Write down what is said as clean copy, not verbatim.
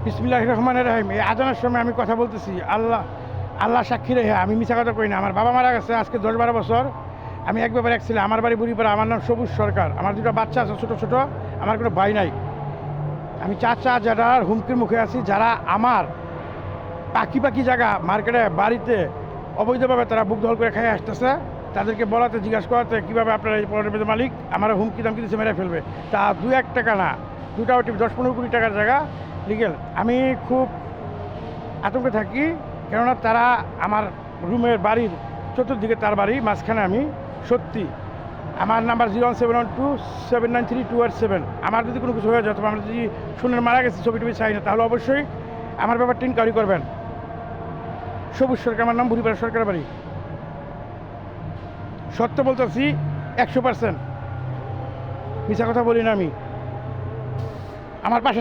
বিসমিল্লাহির রহমানির রহিম। এই আজানের সময় আমি কথা বলতেছি, আল্লাহ সাক্ষী রেখে আমি মিছা কথা কই না। আমার বাবা মারা গেছে আজকে 10-12 বছর। আমি এক ব্যাপারে এক ছেলে, আমার বাড়ি বুড়িপাড়া, আমার নাম সবুজ সরকার। আমার দুটো বাচ্চা আছে ছোটো ছোটো, আমার কোনো ভাই নাই। আমি চাচা যারার হুমকির মুখে আছি, যারা আমার পাখি জায়গা মার্কেটে বাড়িতে অবৈধভাবে তারা বুক দখল করে খেয়ে আসতেছে, তাদেরকে বলাতে জিজ্ঞাসা করাতে কীভাবে আপনারা এই প্লটের মালিক আমার হুমকি দামকি দিচ্ছে মেরে ফেলবে। তা 2-1 টাকা না, 2টা ওটি 10-15 কোটি টাকার জায়গা লিগেল। আমি খুব আতঙ্কে থাকি, কেননা তারা আমার রুমের বাড়ির চতুর্দিকে তার বাড়ি, মাঝখানে আমি। সত্যি আমার নাম্বার 01712793287। আমার যদি কোনো কিছু হয়ে যায়, তবে আমরা যদি শুনে মারা গেছি ছবি টবি চাই না, তাহলে অবশ্যই আমার ব্যাপারটা ইনকোয়ারি করবেন। সবুজ সরকার আমার নাম, বুড়িপাড়া সরকার বাড়ি। সত্য বলতেছি 100%, মিছা কথা বলি না আমি। আমার পাশে